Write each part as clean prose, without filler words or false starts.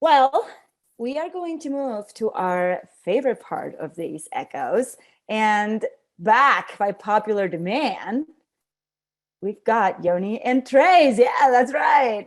Well, we are going to move to our favorite part of these echoes. And back by popular demand, we've got Yoni and Trace. Yeah, that's right.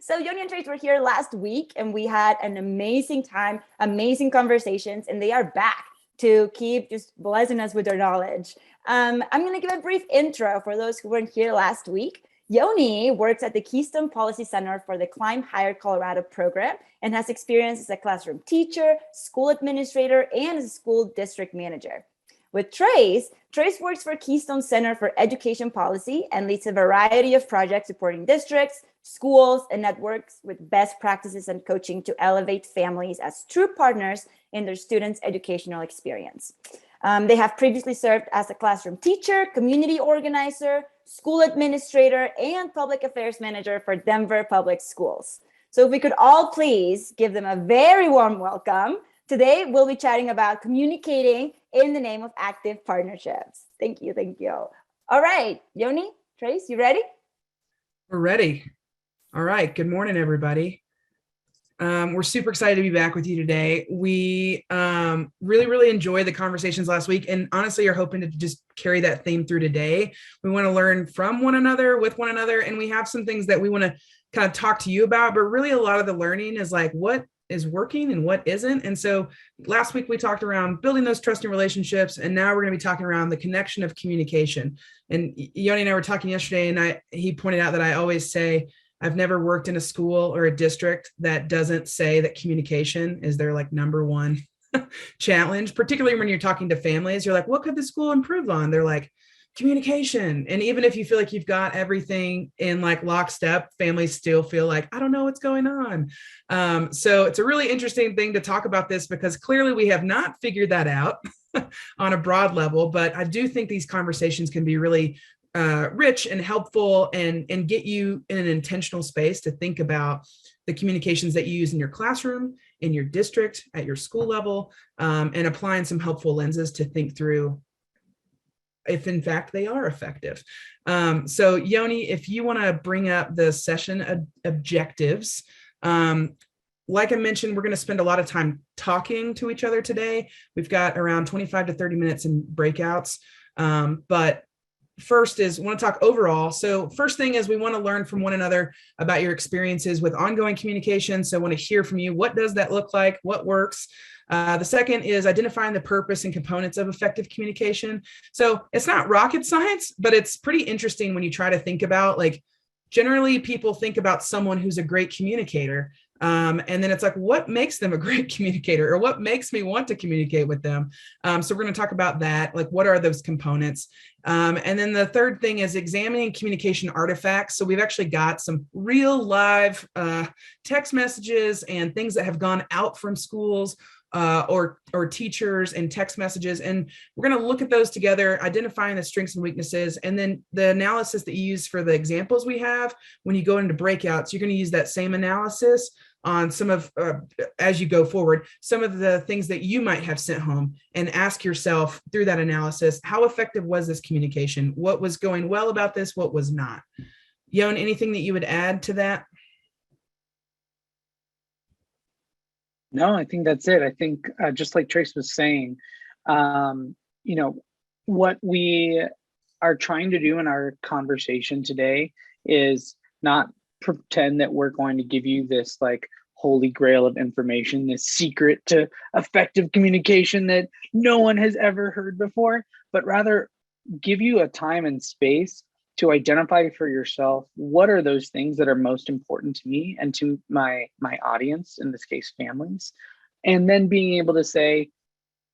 So Yoni and Trace were here last week and we had an amazing time, amazing conversations, and they are back to keep just blessing us with their knowledge. I'm going to give a brief intro for those who weren't here last week. Yoni works at the Keystone Policy Center for the Climb Higher Colorado program and has experience as a classroom teacher, school administrator, and as a school district manager. With Trace works for Keystone Center for Education Policy and leads a variety of projects supporting districts, schools, and networks with best practices and coaching to elevate families as true partners in their students' educational experience. They have previously served as a classroom teacher, community organizer, school administrator, and public affairs manager for Denver Public Schools. So if we could all please give them a very warm welcome. Today, we'll be chatting about communicating in the name of active partnerships. Thank you, thank you. All right, Yoni, Trace, you ready? We're ready. All right, good morning, everybody. We're super excited to be back with you today. We really enjoyed the conversations last week, and honestly are hoping to just carry that theme through today. We want to learn from one another, with one another, and we have some things that we want to kind of talk to you about, but really a lot of the learning is like what is working and what isn't. And so last week we talked around building those trusting relationships, and now we're going to be talking around the connection of communication. And Yoni and I were talking yesterday, and he pointed out that I always say I've never worked in a school or a district that doesn't say that communication is their like number one challenge, particularly when you're talking to families. You're like, what could the school improve on? They're like, communication. And even if you feel like you've got everything in like lockstep, families still feel like, I don't know what's going on. So it's a really interesting thing to talk about this, because clearly we have not figured that out on a broad level, but I do think these conversations can be really rich and helpful and get you in an intentional space to think about the communications that you use in your classroom, in your district, at your school level, and applying some helpful lenses to think through if in fact they are effective. So Yoni, if you want to bring up the session objectives, like I mentioned, we're going to spend a lot of time talking to each other today. We've got around 25 to 30 minutes in breakouts, but first is want to talk overall. So first thing is we want to learn from one another about your experiences with ongoing communication. So I want to hear from you. What does that look like? What works? The second is identifying the purpose and components of effective communication. So it's not rocket science, but it's pretty interesting when you try to think about, like, generally people think about someone who's a great communicator. And then it's like, what makes them a great communicator, or what makes me want to communicate with them? So we're going to talk about that, like what are those components? And then the third thing is examining communication artifacts. So we've actually got some real live text messages and things that have gone out from schools or teachers and text messages. And we're going to look at those together, identifying the strengths and weaknesses. And then the analysis that you use for the examples we have, when you go into breakouts, you're going to use that same analysis on some of, as you go forward, some of the things that you might have sent home, and ask yourself through that analysis, how effective was this communication? What was going well about this? What was not? Yon, anything that you would add to that? No, I think that's it. I think just like Trace was saying, what we are trying to do in our conversation today is not pretend that we're going to give you this like holy grail of information, this secret to effective communication that no one has ever heard before, but rather give you a time and space to identify for yourself what are those things that are most important to me and to my audience, in this case families, and then being able to say,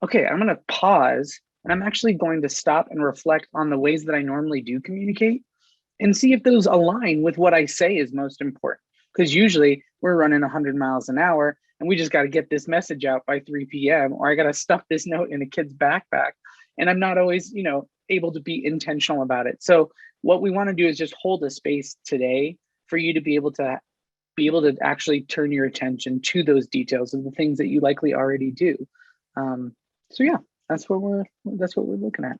okay, I'm going to pause and I'm actually going to stop and reflect on the ways that I normally do communicate and see if those align with what I say is most important. Because usually we're running 100 miles an hour and we just got to get this message out by 3 p.m. or I got to stuff this note in a kid's backpack, and I'm not always able to be intentional about it. So what we want to do is just hold a space today for you to be able to actually turn your attention to those details of the things that you likely already do. So yeah, that's what we're looking at.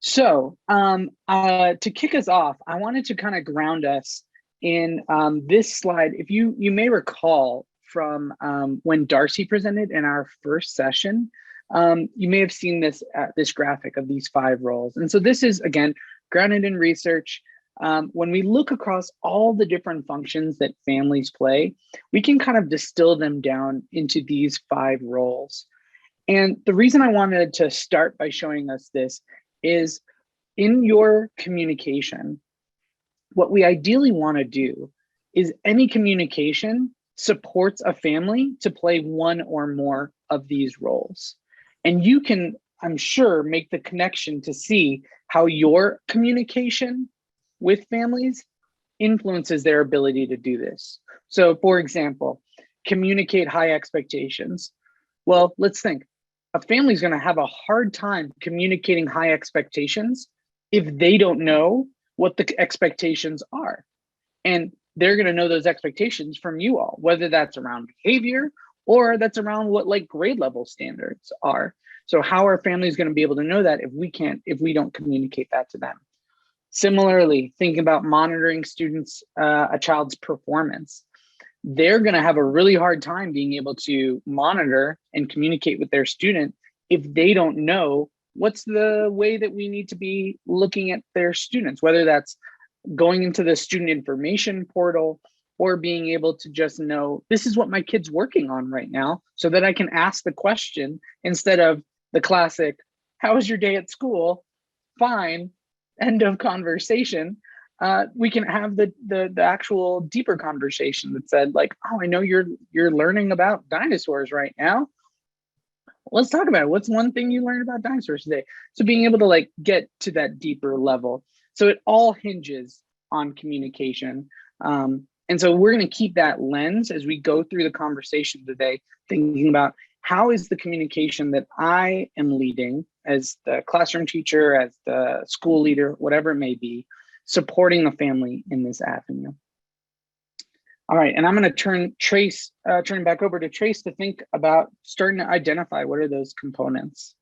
So to kick us off, I wanted to kind of ground us in this slide, if you may recall from when Darcy presented in our first session, you may have seen this graphic of these 5 roles. And so this is, again, grounded in research. When we look across all the different functions that families play, we can kind of distill them down into these 5 roles. And the reason I wanted to start by showing us this is in your communication, what we ideally want to do is any communication supports a family to play one or more of these roles. And you can, I'm sure, make the connection to see how your communication with families influences their ability to do this. So for example, communicate high expectations. Well, let's think. A family is going to have a hard time communicating high expectations if they don't know what the expectations are. And they're going to know those expectations from you all, whether that's around behavior or that's around what like grade level standards are. So how are families going to be able to know that if we don't communicate that to them? Similarly, thinking about monitoring a child's performance. They're going to have a really hard time being able to monitor and communicate with their student if they don't know what's the way that we need to be looking at their students, whether that's going into the student information portal or being able to just know this is what my kid's working on right now so that I can ask the question instead of the classic, how was your day at school? Fine, end of conversation. We can have the actual deeper conversation that said like, oh, I know you're learning about dinosaurs right now. Let's talk about it. What's one thing you learned about dinosaurs today? So being able to like get to that deeper level. So it all hinges on communication. And so we're going to keep that lens as we go through the conversation today, thinking about how is the communication that I am leading as the classroom teacher, as the school leader, whatever it may be, supporting the family in this avenue. All right, and I'm going to turn back over to Trace to think about starting to identify what are those components.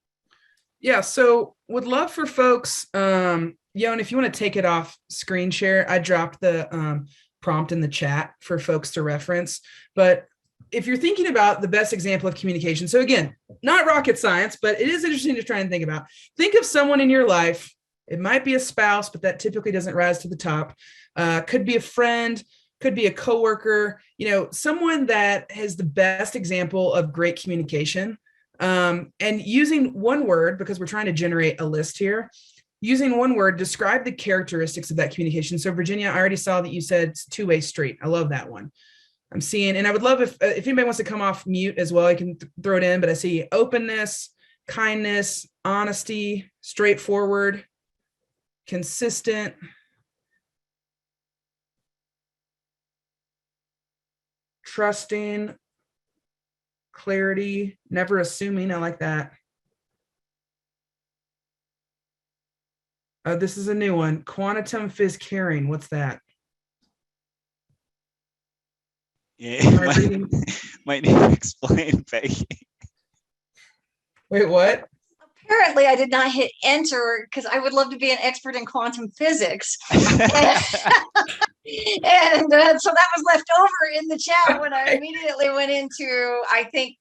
Yeah, so would love for folks, and if you want to take it off screen share, I dropped the prompt in the chat for folks to reference. But if you're thinking about the best example of communication, so again, not rocket science, but it is interesting to try and think about. Think of someone in your life. It might be a spouse, but that typically doesn't rise to the top. Could be a friend, could be a coworker, someone that has the best example of great communication. And using one word, because we're trying to generate a list here, using one word, describe the characteristics of that communication. So Virginia, I already saw that you said two-way street. I love that one. I'm seeing, and I would love if anybody wants to come off mute as well, I can throw it in, but I see openness, kindness, honesty, straightforward, consistent, trusting, clarity, never assuming. I like that. This is a new one. Quantum phys caring. What's that? Yeah, might need to explain, Peggy. Wait, what? Apparently, I did not hit enter because I would love to be an expert in quantum physics. And so that was left over in the chat when I immediately went into, I think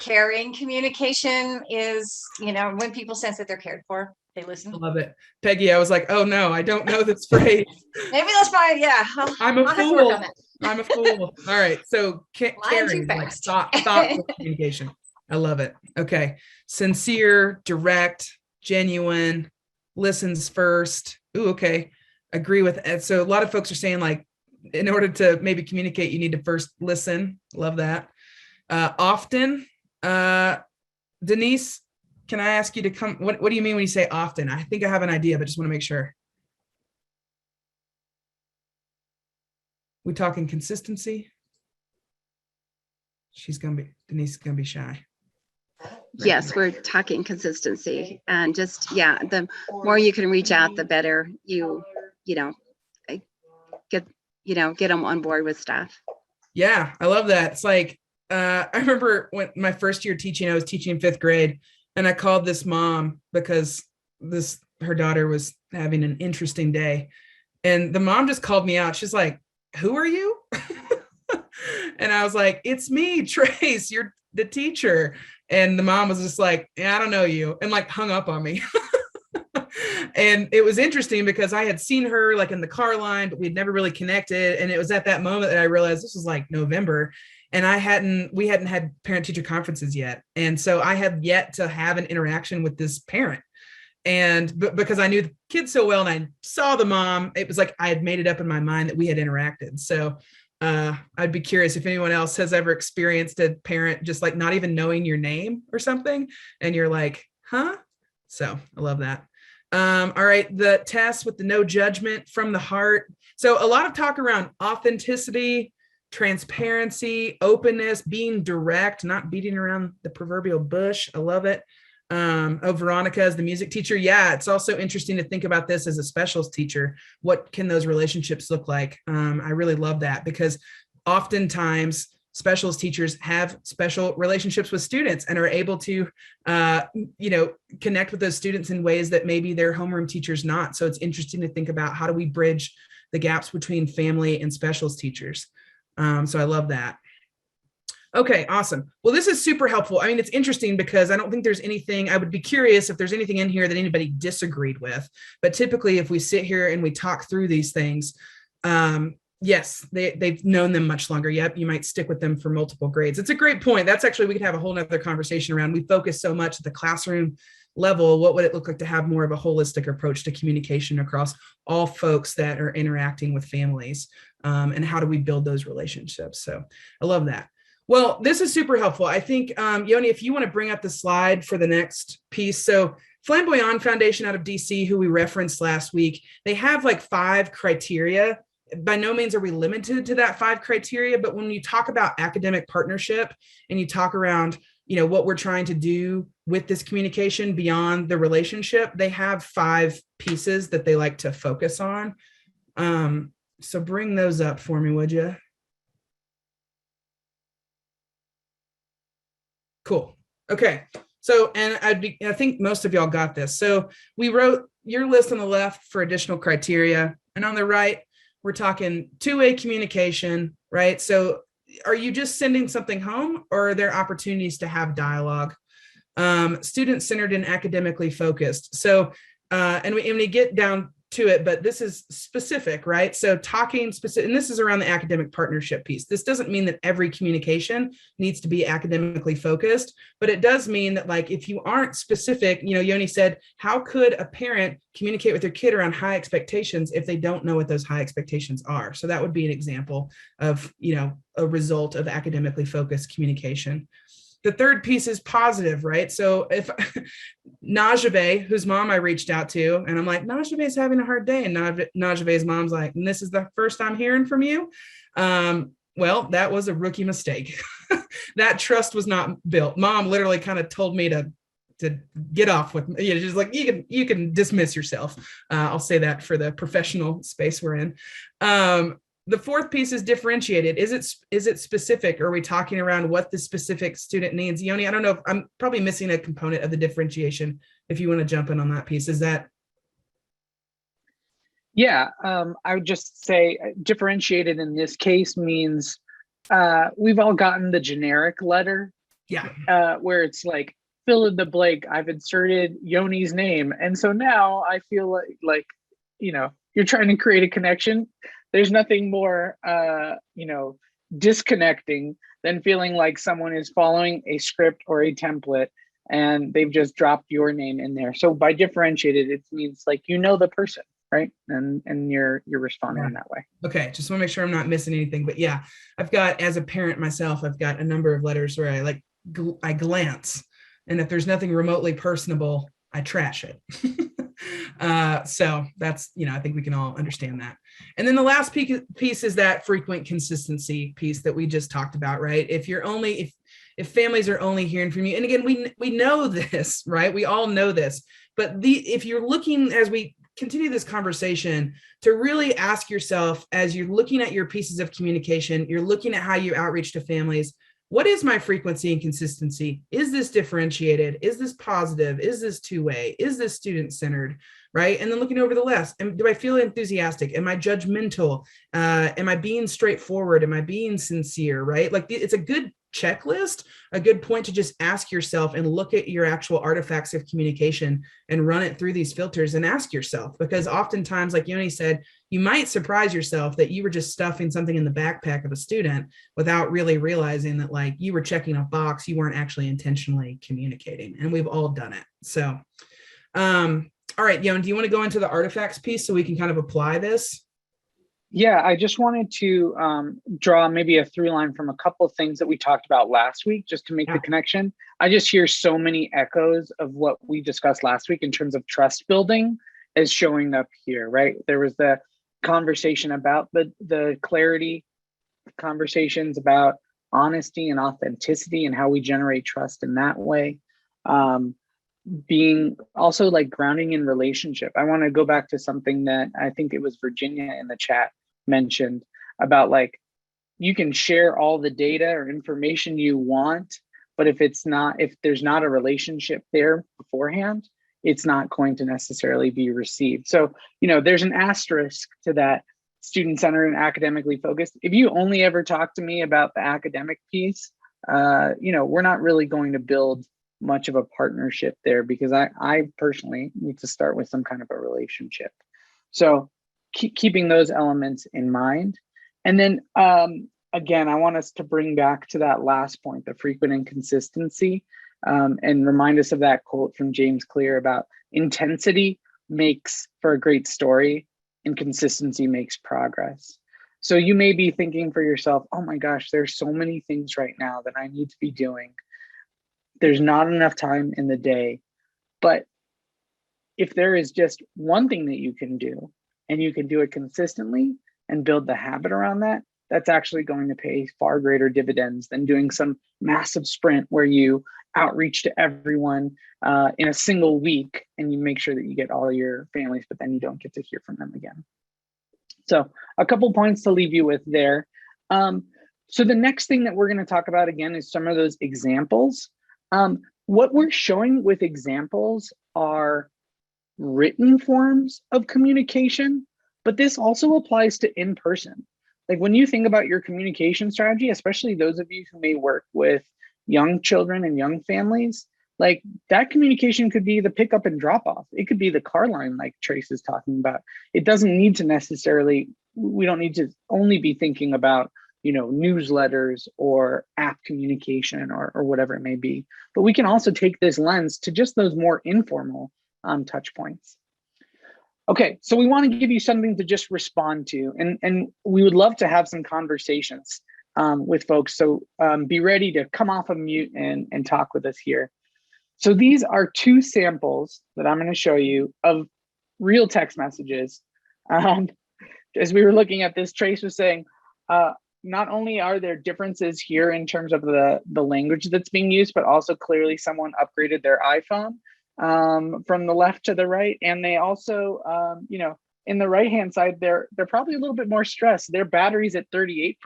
caring communication is, when people sense that they're cared for, they listen. I love it. Peggy, I was like, oh no, I don't know this phrase. Maybe that's my, I'm a fool. I'm a fool. All right. So caring, like thoughtful communication. I love it. Okay. Sincere, direct, genuine, listens first. Ooh, okay. Agree with it. So a lot of folks are saying like, in order to maybe communicate, you need to first listen. Love that. Often, Denise, can I ask you to come? What do you mean when you say often? I think I have an idea, but just want to make sure. We talking consistency? Denise is gonna be shy. Yes, we're talking consistency, and just, the more you can reach out, the better get them on board with stuff. Yeah, I love that. It's like, I remember when my first year teaching, I was teaching 5th grade, and I called this mom because her daughter was having an interesting day. And the mom just called me out. She's like, who are you? And I was like, it's me, Trace, you're the teacher. And the mom was just like, yeah, I don't know you, and like hung up on me. And it was interesting because I had seen her like in the car line, but we'd never really connected. And it was at that moment that I realized this was like November, and we hadn't had parent teacher conferences yet. And so I had yet to have an interaction with this parent. And because I knew the kids so well and I saw the mom, it was like I had made it up in my mind that we had interacted. So I'd be curious if anyone else has ever experienced a parent just like not even knowing your name or something, and you're like, huh? So I love that. All right, the test with the no judgment from the heart. So a lot of talk around authenticity, transparency, openness, being direct, not beating around the proverbial bush. I love it. Veronica as the music teacher. Yeah, it's also interesting to think about this as a specials teacher. What can those relationships look like? I really love that, because oftentimes specials teachers have special relationships with students and are able to, connect with those students in ways that maybe their homeroom teachers not. So it's interesting to think about, how do we bridge the gaps between family and specials teachers? So I love that. Okay, awesome. Well, this is super helpful. I mean, it's interesting because I don't think there's anything, I would be curious if there's anything in here that anybody disagreed with. But typically, if we sit here and we talk through these things, yes, they've known them much longer. Yep, you might stick with them for multiple grades. It's a great point. That's actually, we could have a whole nother conversation around. We focus so much at the classroom level. What would it look like to have more of a holistic approach to communication across all folks that are interacting with families? And how do we build those relationships? So I love that. Well, this is super helpful. I think, Yoni, if you want to bring up the slide for the next piece. So Flamboyant Foundation out of DC, who we referenced last week, they have like 5 criteria. By no means are we limited to that 5 criteria, but when you talk about academic partnership and you talk around, what we're trying to do with this communication beyond the relationship, they have 5 pieces that they like to focus on. So bring those up for me, would you? Cool. Okay. So, and I think most of y'all got this. So we wrote your list on the left for additional criteria, and on the right, we're talking two-way communication, right? So are you just sending something home, or are there opportunities to have dialogue? Student-centered and academically focused. So, and we get down to it, but this is specific, right? So talking specific, and this is around the academic partnership piece. This doesn't mean that every communication needs to be academically focused, but it does mean that, like, if you aren't specific, Yoni said, how could a parent communicate with their kid around high expectations if they don't know what those high expectations are? So that would be an example of, a result of academically focused communication. The third piece is positive, right? So if Najave, whose mom I reached out to, and I'm like, Najave's having a hard day. And Najave's mom's like, and this is the first I'm hearing from you. Well, that was a rookie mistake. That trust was not built. Mom literally kind of told me to get off with me. Just like, you can dismiss yourself. I'll say that for the professional space we're in. The fourth piece is differentiated. Is it specific? Are we talking around what the specific student needs? Yoni, I don't know if I'm probably missing a component of the differentiation. If you want to jump in on that piece, is that? Yeah, I would just say differentiated in this case means we've all gotten the generic letter. Yeah. Where it's like, fill in the blank. I've inserted Yoni's name. And so now I feel like you're trying to create a connection. There's nothing more, disconnecting than feeling like someone is following a script or a template and they've just dropped your name in there. So by differentiated, it means like, the person, right? And you're responding in that way. Okay, just want to make sure I'm not missing anything. But yeah, I've got, as a parent myself, I've got a number of letters where I glance, and if there's nothing remotely personable, I trash it. So that's, I think we can all understand that. And then the last piece is that frequent consistency piece that we just talked about, right? If families are only hearing from you, and again, we know this, right? We all know this, but if you're looking, as we continue this conversation, to really ask yourself, as you're looking at your pieces of communication, you're looking at how you outreach to families, what is my frequency and consistency? Is this differentiated? Is this positive? Is this two-way? Is this student-centered? right? And then looking over the left, do I feel enthusiastic? Am I judgmental? Am I being straightforward? Am I being sincere, right? Like it's a good checklist, a good point to just ask yourself and look at your actual artifacts of communication and run it through these filters and ask yourself, because oftentimes, like Yoni said, you might surprise yourself that you were just stuffing something in the backpack of a student without really realizing that like you were checking a box, you weren't actually intentionally communicating. And we've all done it. So, all right, Yon, do you want to go into the artifacts piece so we can kind of apply this? Yeah, I just wanted to draw maybe a through line from a couple of things that we talked about last week, just to make the connection. I just hear so many echoes of what we discussed last week in terms of trust building as showing up here, right? There was the conversation about the clarity, conversations about honesty and authenticity and how we generate trust in that way. Being also like grounding in relationship. I want to go back to something that I think it was Virginia in the chat mentioned about, like, you can share all the data or information you want, but if there's not a relationship there beforehand, it's not going to necessarily be received. So, there's an asterisk to that student-centered and academically focused. If you only ever talk to me about the academic piece, we're not really going to build much of a partnership there, because I personally need to start with some kind of a relationship. So keeping those elements in mind. And then again, I want us to bring back to that last point, the frequent inconsistency, and remind us of that quote from James Clear about intensity makes for a great story and consistency makes progress. So you may be thinking for yourself, oh my gosh, there's so many things right now that I need to be doing. There's not enough time in the day. But if there is just one thing that you can do, and you can do it consistently and build the habit around that, that's actually going to pay far greater dividends than doing some massive sprint where you outreach to everyone in a single week and you make sure that you get all your families, but then you don't get to hear from them again. So a couple points to leave you with there. So the next thing that we're going to talk about again is some of those examples. What we're showing with examples are written forms of communication, but this also applies to in-person. Like when you think about your communication strategy, especially those of you who may work with young children and young families, like that communication could be the pickup and drop off. It could be the car line like Trace is talking about. It doesn't need to necessarily, we don't need to only be thinking about, newsletters or app communication or whatever it may be. But we can also take this lens to just those more informal touch points. Okay, so we want to give you something to just respond to, and we would love to have some conversations with folks. So be ready to come off of mute and talk with us here. So these are two samples that I'm going to show you of real text messages. As we were looking at this, Trace was saying, not only are there differences here in terms of the language that's being used, but also clearly someone upgraded their iPhone from the left to the right. And they also, in the right-hand side, they're probably a little bit more stressed. Their battery's at 38%,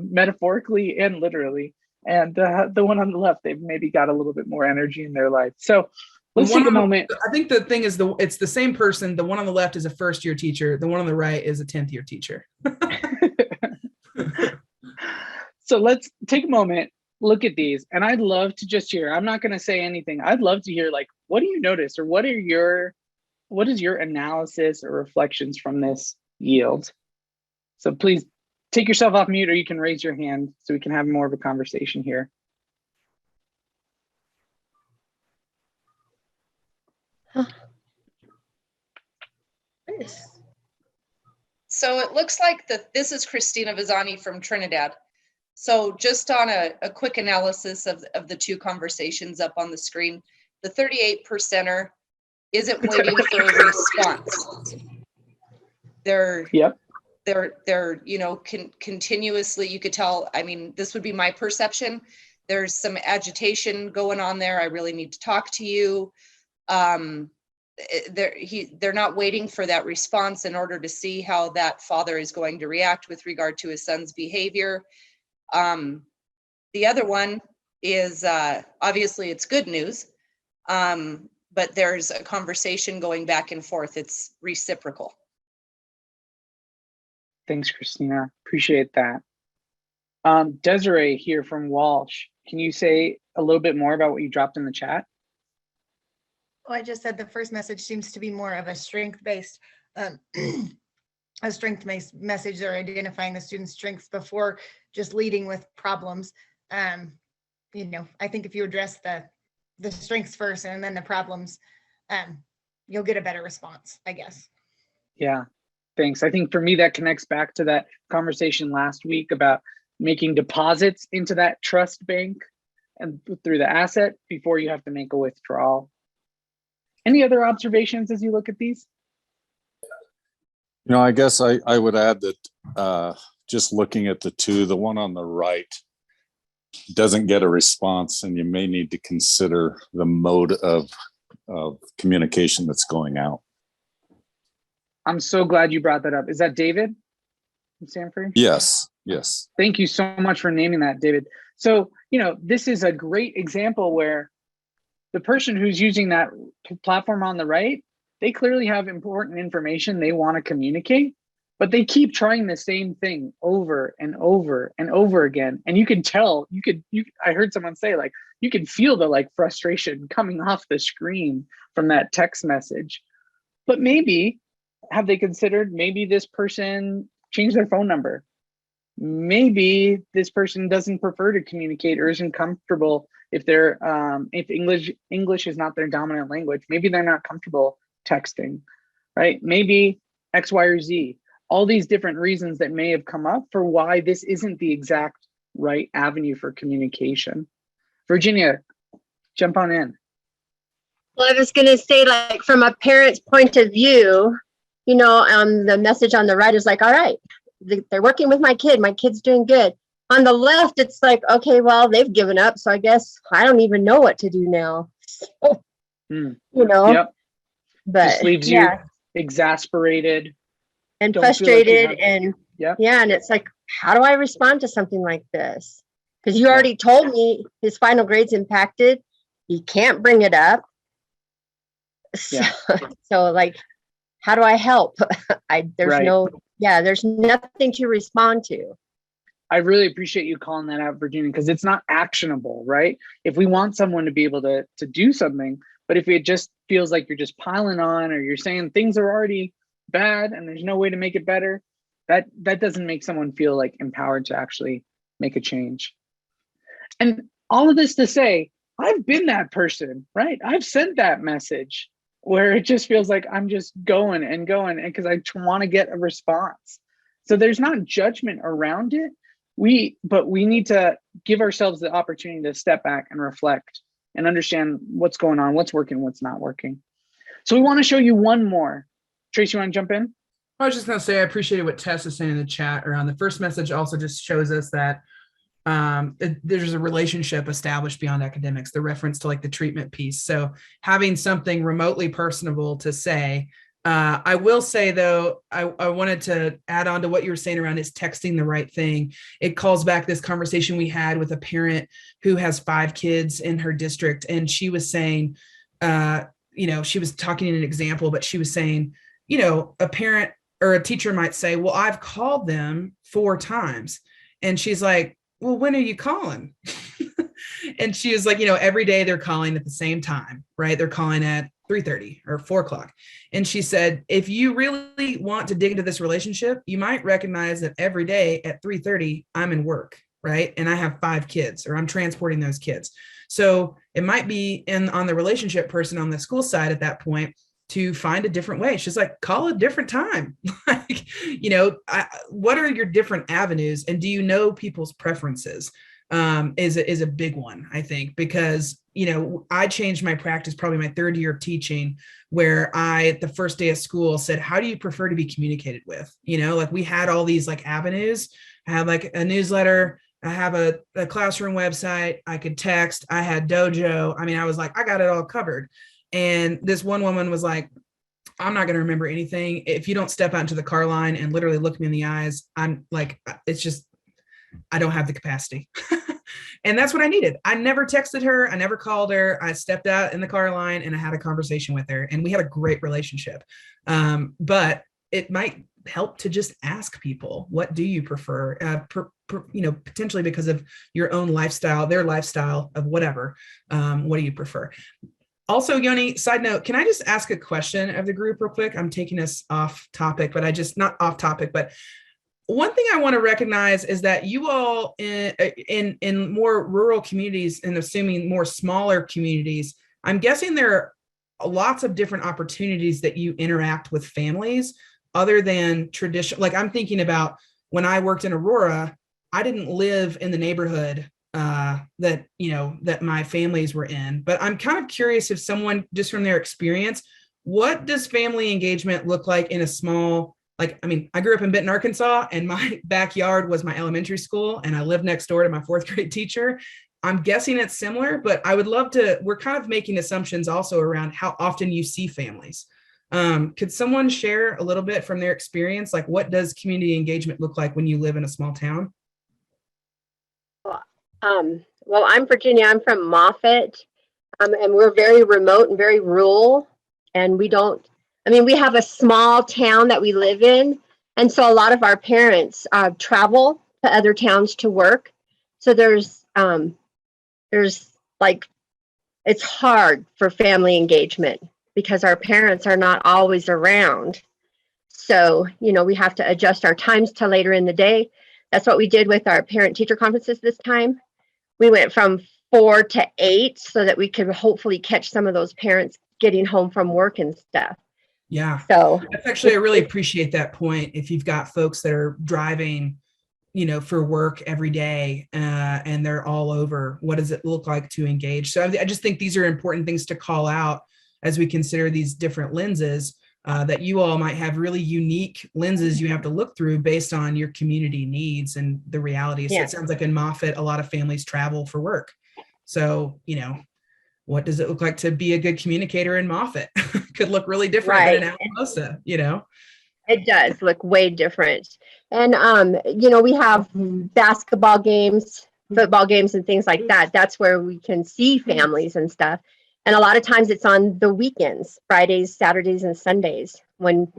metaphorically and literally. And the one on the left, they've maybe got a little bit more energy in their life. So let's take a moment. I think the thing is, it's the same person. The one on the left is a first-year teacher. The one on the right is a 10th-year teacher. So let's take a moment, look at these, and I'd love to just hear, I'm not going to say anything. I'd love to hear, like, what do you notice, or what is your analysis or reflections from this yield? So please take yourself off mute, or you can raise your hand so we can have more of a conversation here. So it looks like this is Christina Vizani from Trinidad. So just on a quick analysis of the two conversations up on the screen, the 38%er isn't waiting for a response. They're continuously, you could tell, I mean, this would be my perception. There's some agitation going on there. I really need to talk to you. They're not waiting for that response in order to see how that father is going to react with regard to his son's behavior. The other one is obviously it's good news. but there's a conversation going back and forth. It's reciprocal. Thanks, Christina. Appreciate that. Desiree here from Walsh. Can you say a little bit more about what you dropped in the chat? Well, I just said the first message seems to be more of a strength-based, a strength-based message. They're identifying the student's strengths before just leading with problems. You know, I think if you address the strengths first and then the problems, you'll get a better response, I guess. Yeah, thanks. I think for me, that connects back to that conversation last week about making deposits into that trust bank and through the asset before you have to make a withdrawal. Any other observations as you look at these? You know, I guess I would add that just looking at the one on the right doesn't get a response, and you may need to consider the mode of communication that's going out. I'm so glad you brought that up. Is that David from Stanford? Yes, yes. Thank you so much for naming that, David. So, you know, this is a great example where the person who's using that platform on the right, they clearly have important information they want to communicate, but they keep trying the same thing over and over and over again. And you can tell, I heard someone say, like, you can feel the like frustration coming off the screen from that text message. But maybe, have they considered maybe this person changed their phone number? Maybe this person doesn't prefer to communicate or isn't comfortable if they're if English is not their dominant language. Maybe they're not comfortable texting, right? Maybe X, Y, or Z. All these different reasons that may have come up for why this isn't the exact right avenue for communication. Virginia, jump on in. Well, I was going to say, like, from a parent's point of view, you know, the message on the right is like, all right, they're working with my kid's doing good. On the left, it's like, okay, well, they've given up, so I guess I don't even know what to do now. So, you know, yep. But just leaves you exasperated and frustrated, and yeah, and it's like, how do I respond to something like this? Because you already told me his final grade's impacted. He can't bring it up. So like, how do I help? There's nothing to respond to. I really appreciate you calling that out, Virginia, because it's not actionable, right? If we want someone to be able to do something, but if it just feels like you're just piling on, or you're saying things are already bad and there's no way to make it better, that doesn't make someone feel like empowered to actually make a change. And all of this to say, I've been that person, right? I've sent that message where it just feels like I'm just going and because I want to get a response. So there's not judgment around it. But we need to give ourselves the opportunity to step back and reflect and understand what's going on, what's working, what's not working. So we want to show you one more. Trace, you want to jump in? I was just going to say, I appreciated what Tess is saying in the chat around the first message. Also just shows us that there's a relationship established beyond academics, the reference to like the treatment piece. So having something remotely personable to say. I will say, though, I wanted to add on to what you were saying around is texting the right thing. It calls back this conversation we had with a parent who has 5 kids in her district. And she was saying, you know, she was talking in an example, but she was saying, you know, a parent or a teacher might say, well, I've called them 4 times. And she's like, well, when are you calling? And she was like, you know, every day they're calling at the same time, right? They're calling at 3:30 or 4 o'clock. And she said, if you really want to dig into this relationship, you might recognize that every day at 3:30, I'm in work, right? And I have 5 kids, or I'm transporting those kids. So it might be on the relationship person on the school side at that point to find a different way. She's like, call a different time. Like, you know, what are your different avenues? And do you know people's preferences? Is a big one, I think, because, you know, I changed my practice probably my 3rd year of teaching, where I, the first day of school, said, how do you prefer to be communicated with? You know, like we had all these like avenues. I had like a newsletter. I have a classroom website. I could text. I had Dojo. I mean, I was like, I got it all covered. And this one woman was like, I'm not going to remember anything. If you don't step out into the car line and literally look me in the eyes, I'm like, it's just, I don't have the capacity. And that's what I needed. I never texted her. I never called her. I stepped out in the car line and I had a conversation with her, and we had a great relationship. But it might help to just ask people, what do you prefer? Potentially because of your own lifestyle, their lifestyle of whatever. What do you prefer? Also, Yoni, side note, can I just ask a question of the group real quick? I'm taking us off topic, but not off topic, but one thing I want to recognize is that you all in more rural communities, and assuming more smaller communities, I'm guessing there are lots of different opportunities that you interact with families other than traditional. Like, I'm thinking about when I worked in Aurora, I didn't live in the neighborhood that my families were in. But I'm kind of curious if someone, just from their experience, what does family engagement look like in a small, I grew up in Benton, Arkansas, and my backyard was my elementary school, and I lived next door to my fourth grade teacher. I'm guessing it's similar, but I would love to, we're kind of making assumptions also around how often you see families. Could someone share a little bit from their experience? Like, what does community engagement look like when you live in a small town? Well, I'm Virginia. I'm from Moffett, and we're very remote and very rural. And we have a small town that we live in. And so a lot of our parents travel to other towns to work. So there's it's hard for family engagement because our parents are not always around. So, we have to adjust our times to later in the day. That's what we did with our parent-teacher conferences this time. We went from 4 to 8 so that we could hopefully catch some of those parents getting home from work and stuff. Yeah. So that's actually, I really appreciate that point. If you've got folks that are driving, for work every day, and they're all over, what does it look like to engage? So I just think these are important things to call out as we consider these different lenses, that you all might have really unique lenses you have to look through based on your community needs and the reality. So It sounds like in Moffett, a lot of families travel for work. So, what does it look like to be a good communicator in Moffett? Could look really different than in Alamosa, It does look way different. And, we have basketball games, football games, and things like that. That's where we can see families and stuff. And a lot of times it's on the weekends, Fridays, Saturdays, and Sundays, when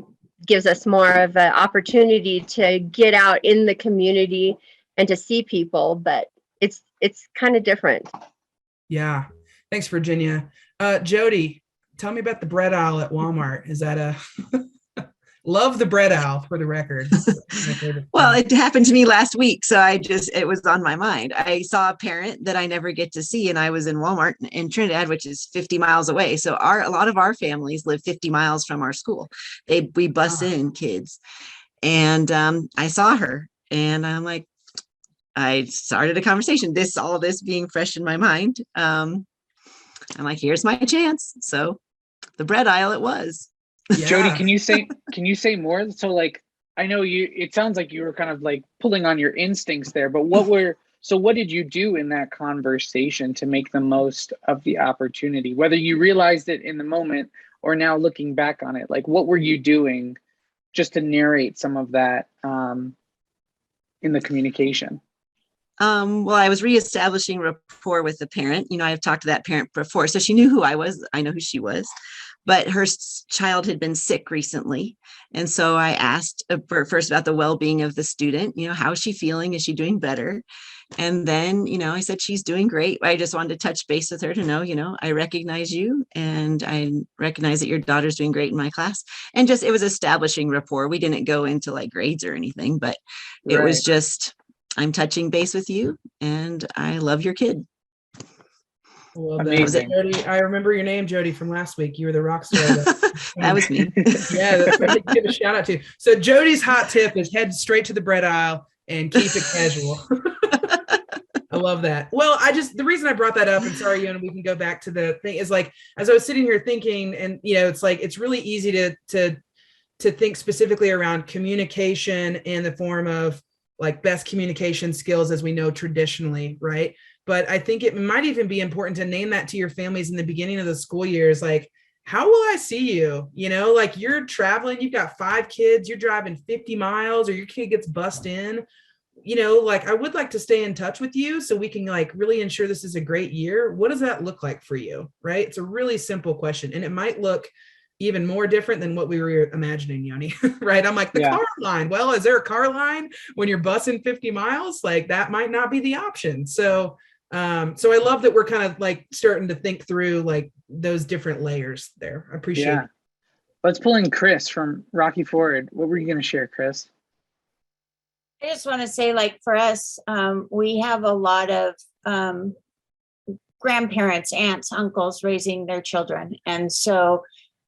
gives us more of an opportunity to get out in the community and to see people. But it's kind of different. Yeah. Thanks, Virginia. Jody, tell me about the bread aisle at Walmart. Is that love the bread aisle, for the record. Well, it happened to me last week, so it was on my mind. I saw a parent that I never get to see, and I was in Walmart in Trinidad, which is 50 miles away. So a lot of our families live 50 miles from our school. We bus in kids, and I saw her, and I'm like, I started a conversation. All of this being fresh in my mind. I'm like, here's my chance. So the bread aisle it was. Yeah. Jody, can you say more? So I know it sounds like you were kind of like pulling on your instincts there, but what did you do in that conversation to make the most of the opportunity, whether you realized it in the moment or now looking back on it? Like, what were you doing just to narrate some of that in the communication? Well, I was reestablishing rapport with the parent. I've talked to that parent before, so she knew who I was. I know who she was. But her child had been sick recently. And so I asked first about the well-being of the student. How is she feeling? Is she doing better? And then, I said, she's doing great. I just wanted to touch base with her to know, I recognize you and I recognize that your daughter's doing great in my class. And it was establishing rapport. We didn't go into grades or anything, but it was just, I'm touching base with you and I love your kid. Well, Jody, I remember your name, Jody, from last week. You were the rock star. That was me. Yeah, that's what I give a shout out to. So Jody's hot tip is head straight to the bread aisle and keep it casual. I love that. Well, the reason I brought that up, and sorry, we can go back to the thing, is as I was sitting here thinking, and it's really easy to think specifically around communication in the form of best communication skills as we know traditionally, right? But I think it might even be important to name that to your families in the beginning of the school years. How will I see you? You're traveling, you've got 5 kids, you're driving 50 miles, or your kid gets bussed in. like I would like to stay in touch with you so we can like really ensure this is a great year. What does that look like for you? Right? It's a really simple question, and it might look even more different than what we were imagining, Yoni. Right? I'm like, the car line. Well, is there a car line when you're busing 50 miles? Like that might not be the option. So I love that we're kind of like starting to think through like those different layers there. I appreciate it. Let's pull in Chris from Rocky Ford. What were you going to share, Chris? I just want to say, like for us, we have a lot of grandparents, aunts, uncles raising their children. And so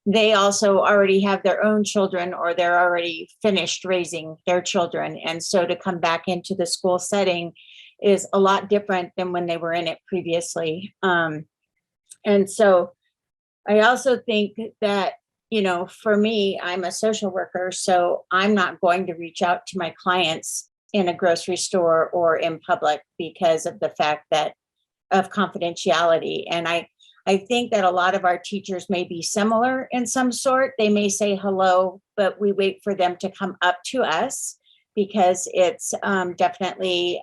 they also already have their own children, or they're already finished raising their children. And so to come back into the school setting is a lot different than when they were in it previously. And so I also think that, for me, I'm a social worker, so I'm not going to reach out to my clients in a grocery store or in public because of the fact that of confidentiality. And I think that a lot of our teachers may be similar in some sort. They may say hello, but we wait for them to come up to us because it's definitely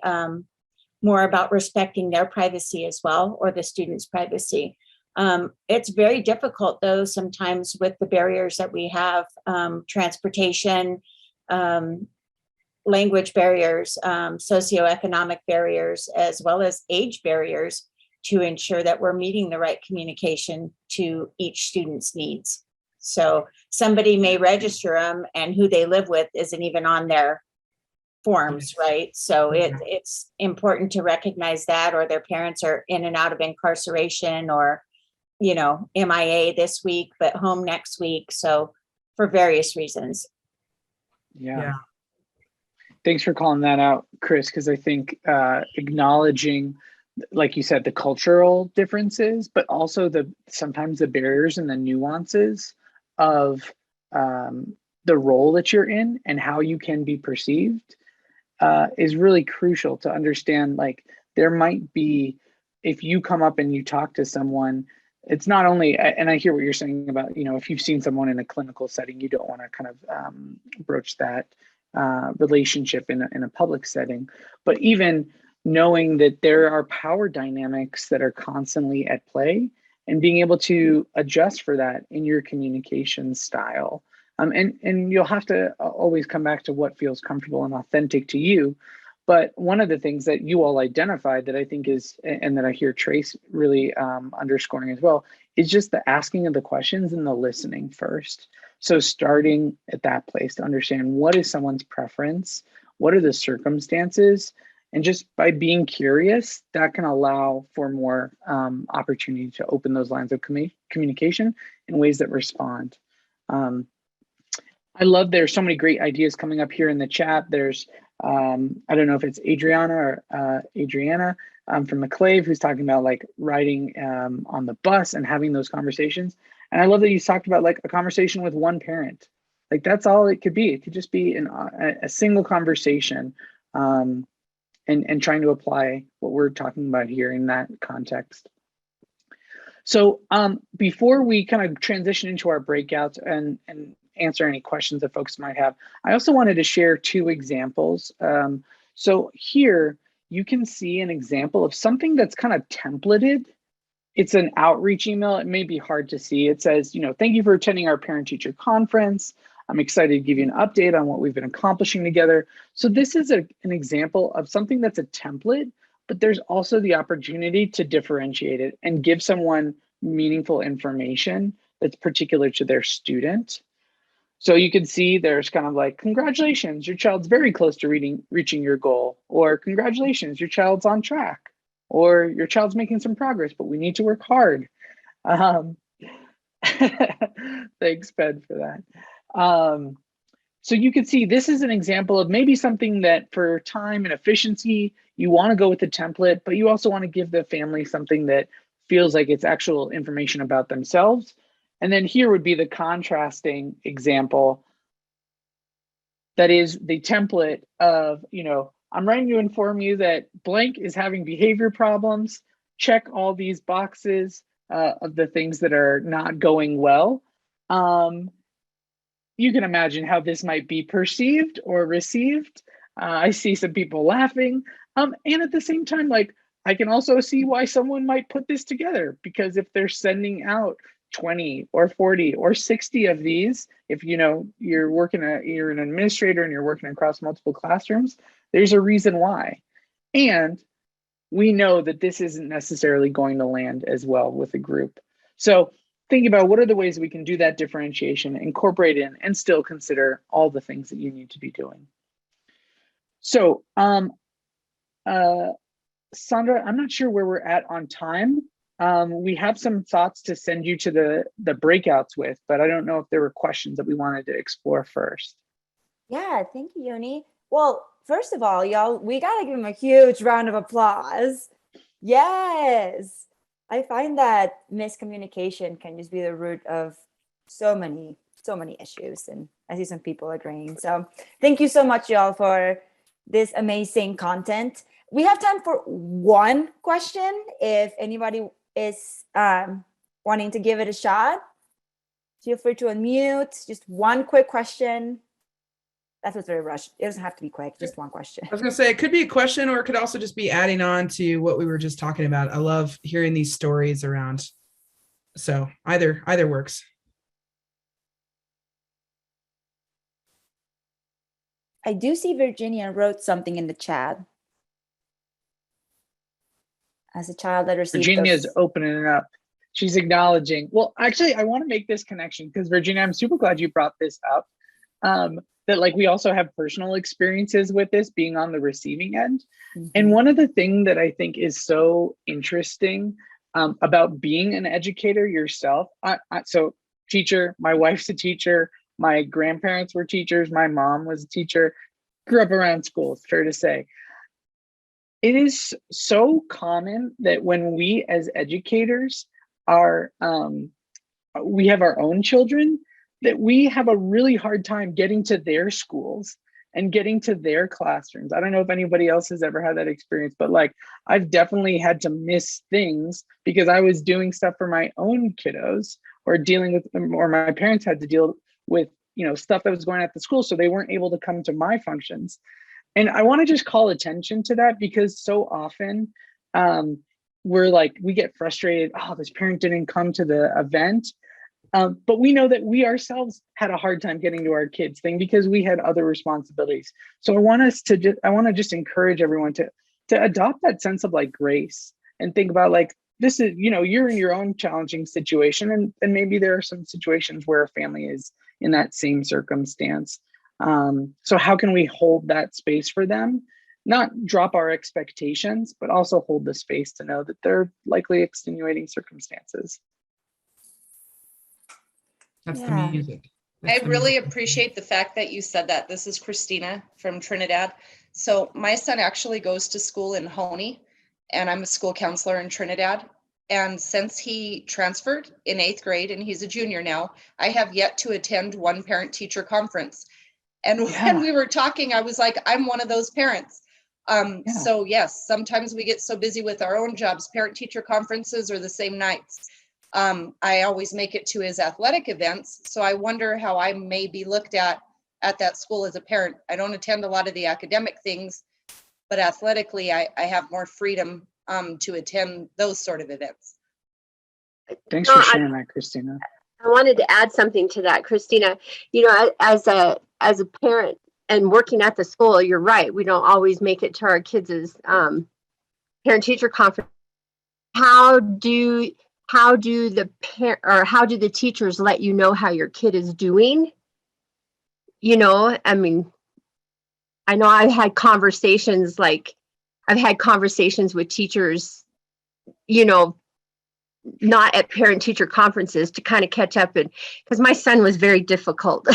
more about respecting their privacy as well, or the students' privacy. It's very difficult, though, sometimes with the barriers that we have, transportation, language barriers, socioeconomic barriers, as well as age barriers, to ensure that we're meeting the right communication to each student's needs. So somebody may register them and who they live with isn't even on their forms, right? So it's important to recognize that, or their parents are in and out of incarceration, or MIA this week, but home next week. So for various reasons. Yeah. Thanks for calling that out, Chris, because I think acknowledging, like you said, the cultural differences, but also sometimes the barriers and the nuances of the role that you're in and how you can be perceived is really crucial to understand. Like there might be, if you come up and you talk to someone, it's not only, and I hear what you're saying about, if you've seen someone in a clinical setting, you don't want to kind of broach that relationship in a public setting, but even knowing that there are power dynamics that are constantly at play and being able to adjust for that in your communication style. And you'll have to always come back to what feels comfortable and authentic to you. But one of the things that you all identified that I think is, and that I hear Trace really underscoring as well, is just the asking of the questions and the listening first. So starting at that place to understand what is someone's preference, what are the circumstances, and just by being curious, that can allow for more opportunity to open those lines of communication in ways that respond. I love there's so many great ideas coming up here in the chat. There's I don't know if it's Adriana or Adriana from McClave, who's talking about like riding on the bus and having those conversations. And I love that you talked about like a conversation with one parent. Like that's all it could be. It could just be a single conversation and trying to apply what we're talking about here in that context. So before we kind of transition into our breakouts and answer any questions that folks might have, I also wanted to share two examples. So here you can see an example of something that's kind of templated. It's an outreach email. It may be hard to see. It says, thank you for attending our parent-teacher conference. I'm excited to give you an update on what we've been accomplishing together. So this is an example of something that's a template, but there's also the opportunity to differentiate it and give someone meaningful information that's particular to their student. So you can see there's kind of like, congratulations, your child's very close to reaching your goal, or congratulations, your child's on track, or your child's making some progress, but we need to work hard. Thanks, Ben, for that. So you can see this is an example of maybe something that for time and efficiency, you want to go with the template, but you also want to give the family something that feels like it's actual information about themselves. And then here would be the contrasting example. That is the template of, I'm writing to inform you that blank is having behavior problems. Check all these boxes of the things that are not going well. You can imagine how this might be perceived or received. I see some people laughing. And at the same time, like, I can also see why someone might put this together, because if they're sending out 20 or 40 or 60 of these, if you know you're an administrator and you're working across multiple classrooms, there's a reason why. And we know that this isn't necessarily going to land as well with a group. So think about what are the ways we can do that differentiation, incorporate in, and still consider all the things that you need to be doing. So Sandra, I'm not sure where we're at on time. We have some thoughts to send you to the breakouts with, but I don't know if there were questions that we wanted to explore first. Yeah, thank you, Yoni. Well, first of all, y'all, we gotta give him a huge round of applause. Yes. I find that miscommunication can just be the root of so many issues. And I see some people agreeing. So thank you so much, y'all, for this amazing content. We have time for one question. If anybody is wanting to give it a shot, feel free to unmute. Just one quick question. That's what's very rushed. It doesn't have to be quick, just one question. I was gonna say it could be a question, or it could also just be adding on to what we were just talking about. I love hearing these stories around. So either works. I do see Virginia wrote something in the chat. As a child that received Virginia's opening it up. She's acknowledging. Well, actually, I want to make this connection because Virginia, I'm super glad you brought this up. That like we also have personal experiences with this being on the receiving end. Mm-hmm. And one of the things that I think is so interesting about being an educator yourself. So teacher, my wife's a teacher, my grandparents were teachers, my mom was a teacher, grew up around schools, fair to say. It is so common that when we as educators are, we have our own children, that we have a really hard time getting to their schools and getting to their classrooms. I don't know if anybody else has ever had that experience, but like I've definitely had to miss things because I was doing stuff for my own kiddos or dealing with them, or my parents had to deal with, you know, stuff that was going on at the school. So they weren't able to come to my functions. And I want to just call attention to that because so often we're like, we get frustrated. Oh, this parent didn't come to the event. But we know that we ourselves had a hard time getting to our kids thing because we had other responsibilities. So I want to just encourage everyone to adopt that sense of like grace and think about like, this is, you know, you're in your own challenging situation. And maybe there are some situations where a family is in that same circumstance. So how can we hold that space for them? Not drop our expectations, but also hold the space to know that they're likely extenuating circumstances. That's the music. I really appreciate the fact that you said that. This is Christina from Trinidad. So my son actually goes to school in Honey, and I'm a school counselor in Trinidad. And since he transferred in 8th grade and he's a junior now, I have yet to attend one parent-teacher conference. And when we were talking, I was like, I'm one of those parents. So yes, sometimes we get so busy with our own jobs. Parent-teacher conferences are the same nights. I always make it to his athletic events. So I wonder how I may be looked at that school as a parent. I don't attend a lot of the academic things, but athletically, I have more freedom to attend those sort of events. Thanks for sharing that, Christina. I wanted to add something to that, Christina. You know, as a parent and working at the school, you're right. We don't always make it to our kids' parent-teacher conference. How do the teachers let you know how your kid is doing? You know, I mean, I know I've had conversations with teachers, you know, not at parent-teacher conferences to kind of catch up, and because my son was very difficult.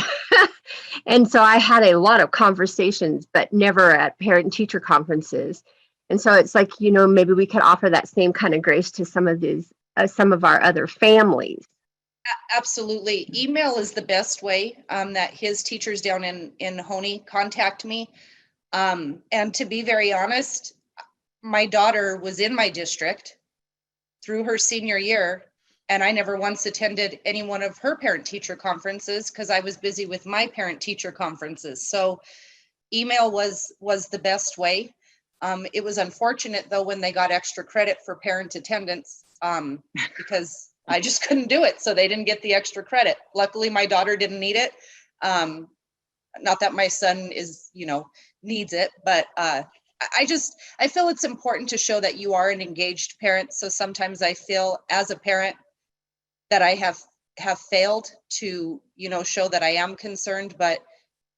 And so I had a lot of conversations, but never at parent-teacher conferences. And so it's like, you know, maybe we could offer that same kind of grace to some of our other families. Absolutely. Email is the best way that his teachers down in Honey contact me. And to be very honest, my daughter was in my district through her senior year, and I never once attended any one of her parent-teacher conferences because I was busy with my parent-teacher conferences. So email was the best way. It was unfortunate though when they got extra credit for parent attendance, because I just couldn't do it, so they didn't get the extra credit. Luckily, my daughter didn't need it. Not that my son is, needs it, but I feel it's important to show that you are an engaged parent. So sometimes I feel as a parent that I have failed to, show that I am concerned, but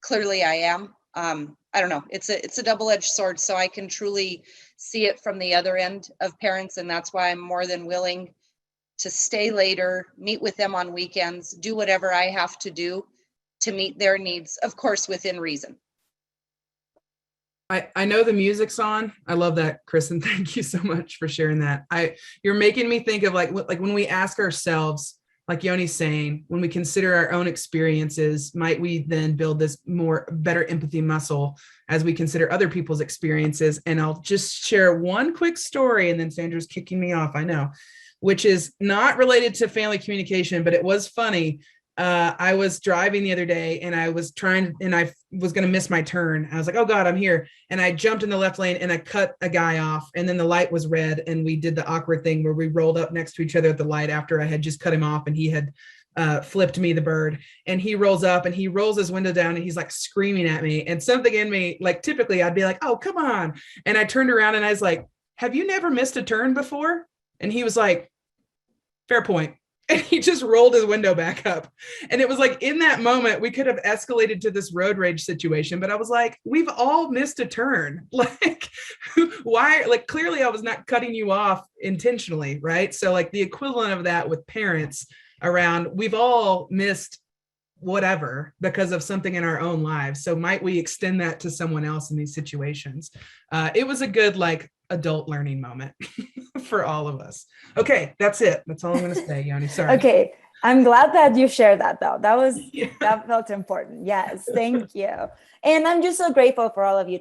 clearly I am. I don't know. It's a double-edged sword. So I can truly see it from the other end of parents. And that's why I'm more than willing to stay later, meet with them on weekends, do whatever I have to do to meet their needs, of course, within reason. I know the music's on. I love that, Kristen. Thank you so much for sharing that. You're making me think of like when we ask ourselves, like Yoni's saying, when we consider our own experiences, might we then build this better empathy muscle as we consider other people's experiences? And I'll just share one quick story, and then Sandra's kicking me off, I know, which is not related to family communication, but it was funny. I was driving the other day and I was going to miss my turn. I was like, oh God, I'm here. And I jumped in the left lane and I cut a guy off, and then the light was red. And we did the awkward thing where we rolled up next to each other at the light after I had just cut him off, and he had flipped me the bird. And he rolls up and he rolls his window down and he's like screaming at me, and something in me, like typically I'd be like, oh, come on. And I turned around and I was like, have you never missed a turn before? And he was like, fair point. And he just rolled his window back up. And it was like, in that moment, we could have escalated to this road rage situation. But I was like, we've all missed a turn. Like, why? Like, clearly I was not cutting you off intentionally, right? So like the equivalent of that with parents around, we've all missed whatever because of something in our own lives. So might we extend that to someone else in these situations? It was a good, like, adult learning moment for all of us. Okay, that's it. That's all I'm going to say, Yoni. Sorry. Okay, I'm glad that you shared that though. That felt important. Yes, thank you. And I'm just so grateful for all of you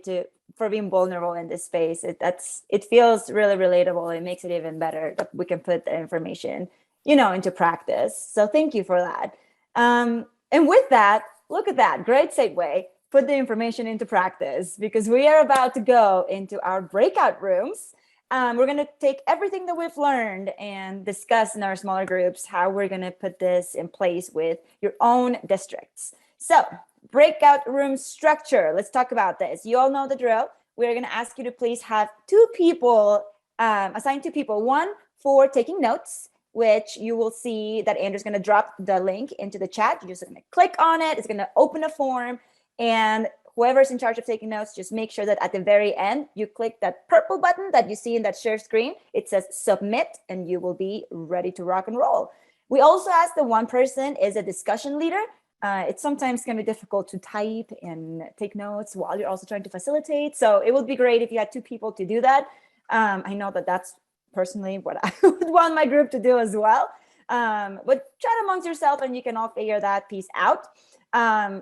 for being vulnerable in this space. It feels really relatable. It makes it even better that we can put the information, into practice. So thank you for that. And with that, look at that, great segue. Put the information into practice, because we are about to go into our breakout rooms. We're going to take everything that we've learned and discuss in our smaller groups how we're going to put this in place with your own districts. So, breakout room structure. Let's talk about this. You all know the drill. We're going to ask you to please have assign two people, one for taking notes, which you will see that Andrew's going to drop the link into the chat. You're just going to click on it. It's going to open a form. And whoever's in charge of taking notes, just make sure that at the very end, you click that purple button that you see in that share screen. It says submit, and you will be ready to rock and roll. We also ask that one person is a discussion leader. It sometimes can be difficult to type and take notes while you're also trying to facilitate. So it would be great if you had two people to do that. I know that that's personally what I would want my group to do as well. But chat amongst yourself and you can all figure that piece out.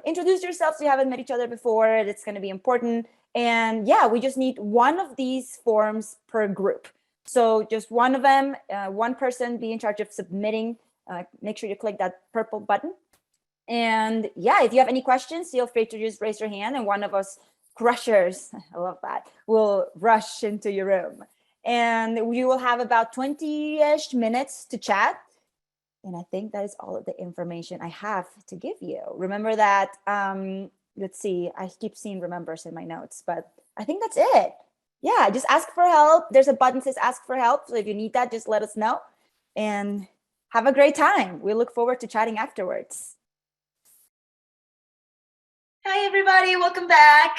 Introduce yourselves if you haven't met each other before. That's going to be important. And yeah, we just need one of these forms per group. So just one of them, one person be in charge of submitting. Make sure you click that purple button. And yeah, if you have any questions, feel free to just raise your hand, and one of us crushers, I love that, will rush into your room. And we will have about 20-ish minutes to chat. And I think that is all of the information I have to give you. Remember that, let's see, I keep seeing remembers in my notes, but I think that's it. Yeah, just ask for help. There's a button that says ask for help. So if you need that, just let us know. And have a great time. We look forward to chatting afterwards. Hi, everybody. Welcome back.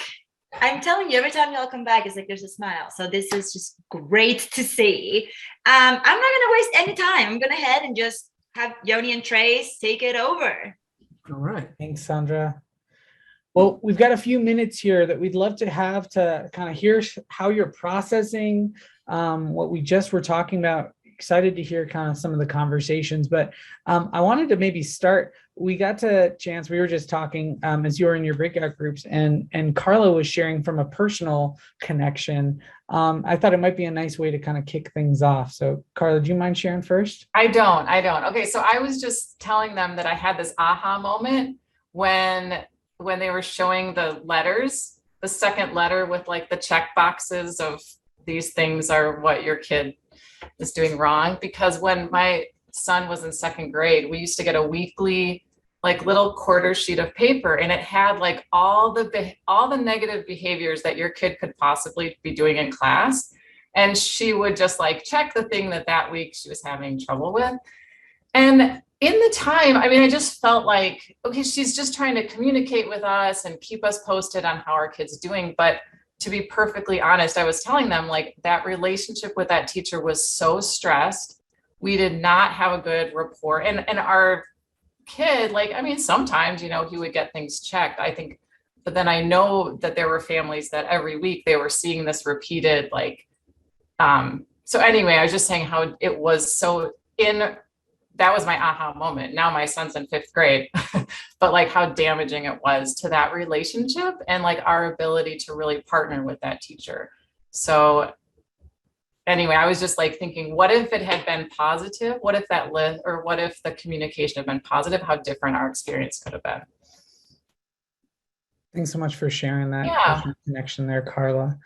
I'm telling you, every time y'all come back, it's like there's a smile. So this is just great to see. I'm not going to waste any time. I'm going to head and just have Yoni and Trace take it over. All right. Thanks, Sandra. Well, we've got a few minutes here that we'd love to have to kind of hear how you're processing what we just were talking about. Excited to hear kind of some of the conversations, but I wanted to maybe start. We got to chance, we were just talking as you were in your breakout groups, and Carla was sharing from a personal connection. I thought it might be a nice way to kind of kick things off. So Carla, do you mind sharing first? I don't. Okay, so I was just telling them that I had this aha moment when they were showing the letters the second letter with like the check boxes of these things are what your kid is doing wrong. Because when my son was in second grade, we used to get a weekly like little quarter sheet of paper, and it had like all the negative behaviors that your kid could possibly be doing in class. And she would just like check the thing that week she was having trouble with. And in the time, I mean, I just felt like, okay, she's just trying to communicate with us and keep us posted on how our kid's doing. But to be perfectly honest, I was telling them like that relationship with that teacher was so stressed. We did not have a good rapport. And our kid, like, I mean, sometimes, you know, he would get things checked, I think, but then I know that there were families that every week they were seeing this repeated, like, so anyway, I was just saying how it was that was my aha moment. Now my son's in fifth grade, but like how damaging it was to that relationship and like our ability to really partner with that teacher. So anyway, I was just like thinking, what if it had been positive? What if what if the communication had been positive? How different our experience could have been. Thanks so much for sharing that connection there, Carla.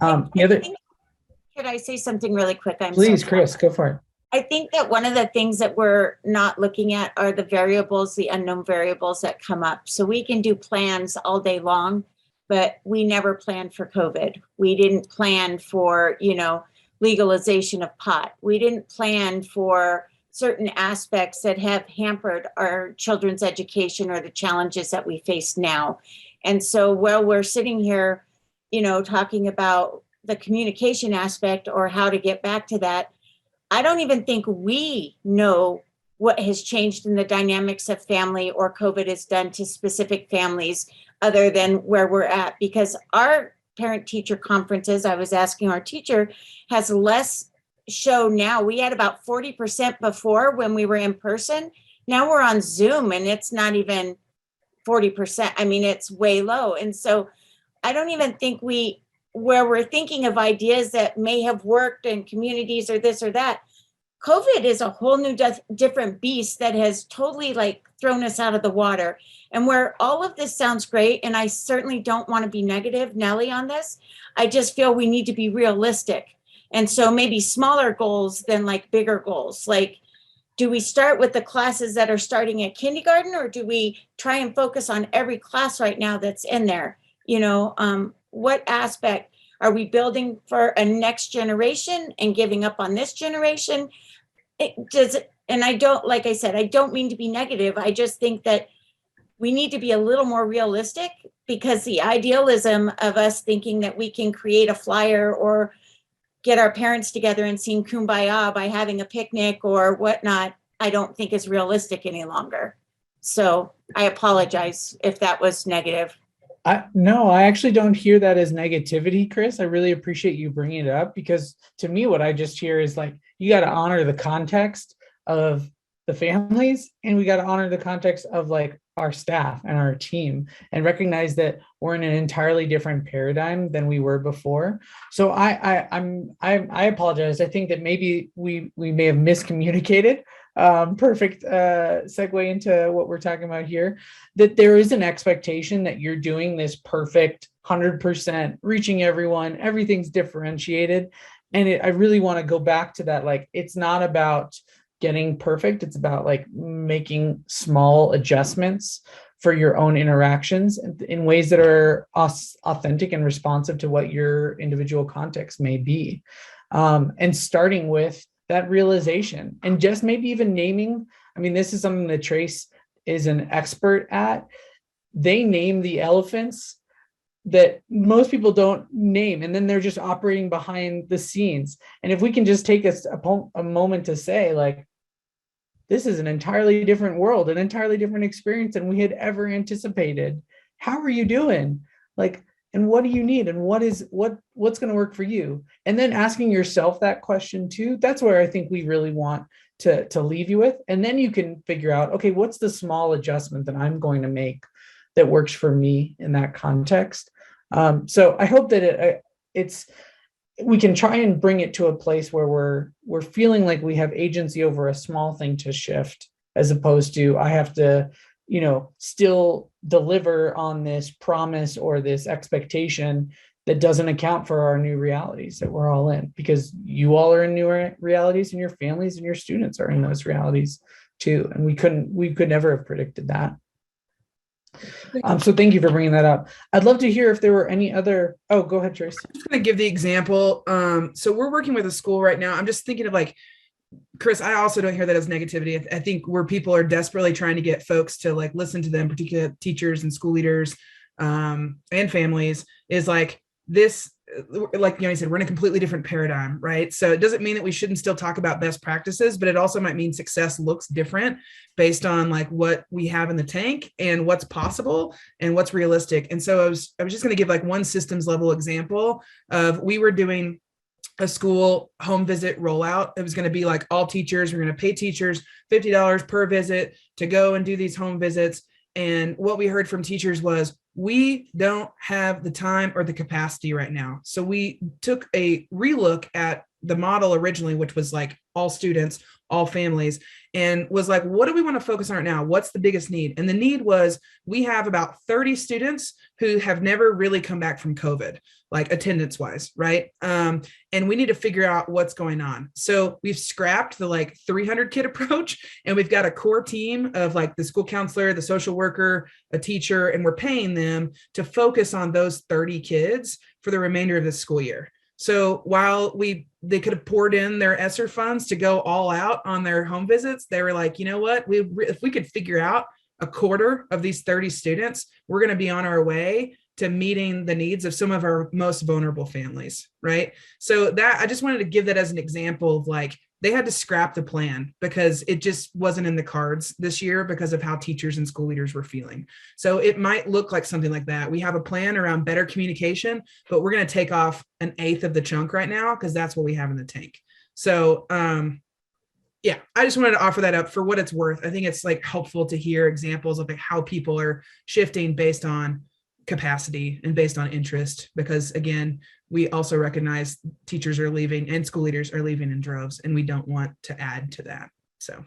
Could I say something really quick? Please, Chris, go for it. I think that one of the things that we're not looking at are the variables, the unknown variables that come up. So we can do plans all day long, but we never planned for COVID. We didn't plan for, you know, legalization of pot. We didn't plan for certain aspects that have hampered our children's education or the challenges that we face now. And so while we're sitting here, you know, talking about the communication aspect or how to get back to that, I don't even think we know what has changed in the dynamics of family or COVID has done to specific families other than where we're at, because our parent-teacher conferences, I was asking our teacher, has less show now. We had about 40% before when we were in person. Now we're on Zoom and it's not even 40%. I mean, it's way low. And so I don't even think where we're thinking of ideas that may have worked in communities or this or that, COVID is a whole new different beast that has totally like thrown us out of the water. And where all of this sounds great, and I certainly don't want to be negative, Nellie, on this, I just feel we need to be realistic. And so maybe smaller goals than like bigger goals. Like, do we start with the classes that are starting at kindergarten, or do we try and focus on every class right now that's in there? You know, what aspect are we building for a next generation and giving up on this generation? And I don't, like I said, I don't mean to be negative. I just think that we need to be a little more realistic, because the idealism of us thinking that we can create a flyer or get our parents together and sing Kumbaya by having a picnic or whatnot, I don't think is realistic any longer. So I apologize if that was negative. No, I actually don't hear that as negativity, Chris. I really appreciate you bringing it up, because to me, what I just hear is like, you got to honor the context of the families, and we got to honor the context of like our staff and our team, and recognize that we're in an entirely different paradigm than we were before. So I apologize. I think that maybe we may have miscommunicated. Perfect segue into what we're talking about here, that there is an expectation that you're doing this perfect 100%, reaching everyone, everything's differentiated. And I really want to go back to that. Like, it's not about getting perfect. It's about like making small adjustments for your own interactions in ways that are authentic and responsive to what your individual context may be. And starting with that realization, and just maybe even naming, I mean, this is something that Trace is an expert at. They name the elephants that most people don't name, and then they're just operating behind the scenes. And if we can just take a moment to say, like, this is an entirely different world, an entirely different experience than we had ever anticipated. How are you doing? Like, and what do you need? And what's going to work for you? And then asking yourself that question too. That's where I think we really want to leave you with. And then you can figure out, okay, what's the small adjustment that I'm going to make that works for me in that context? So I hope that we can try and bring it to a place where we're feeling like we have agency over a small thing to shift, as opposed to I have to still deliver on this promise or this expectation that doesn't account for our new realities that we're all in, because you all are in new realities and your families and your students are in those realities too. And we could never have predicted that. So thank you for bringing that up. I'd love to hear if there were any other, oh, go ahead, Trace. I'm just going to give the example. So we're working with a school right now. I'm just thinking of like, Chris, I also don't hear that as negativity. I think where people are desperately trying to get folks to like listen to them, particularly teachers and school leaders and families, is like this, like Yoni said, we're in a completely different paradigm, right? So it doesn't mean that we shouldn't still talk about best practices, but it also might mean success looks different based on like what we have in the tank and what's possible and what's realistic. And so I was just going to give like one systems level example of, we were doing a school home visit rollout. It was going to be like all teachers, we're going to pay teachers $50 per visit to go and do these home visits. And what we heard from teachers was, we don't have the time or the capacity right now. So we took a relook at the model originally, which was like all students, all families, and was like, what do we want to focus on right now? What's the biggest need? And the need was, we have about 30 students who have never really come back from COVID, like attendance wise, right? And we need to figure out what's going on. So we've scrapped the like 300 kid approach, and we've got a core team of like the school counselor, the social worker, a teacher, and we're paying them to focus on those 30 kids for the remainder of the school year. So while they could have poured in their ESSER funds to go all out on their home visits, they were like, you know what, if we could figure out a quarter of these 30 students, we're going to be on our way to meeting the needs of some of our most vulnerable families, right? So that, I just wanted to give that as an example of like, they had to scrap the plan because it just wasn't in the cards this year because of how teachers and school leaders were feeling. So it might look like something like that. We have a plan around better communication, but we're going to take off 1/8 of the chunk right now because that's what we have in the tank. So yeah, I just wanted to offer that up for what it's worth. I think it's like helpful to hear examples of like how people are shifting based on capacity and based on interest, because again, we also recognize teachers are leaving and school leaders are leaving in droves, and we don't want to add to that. So, all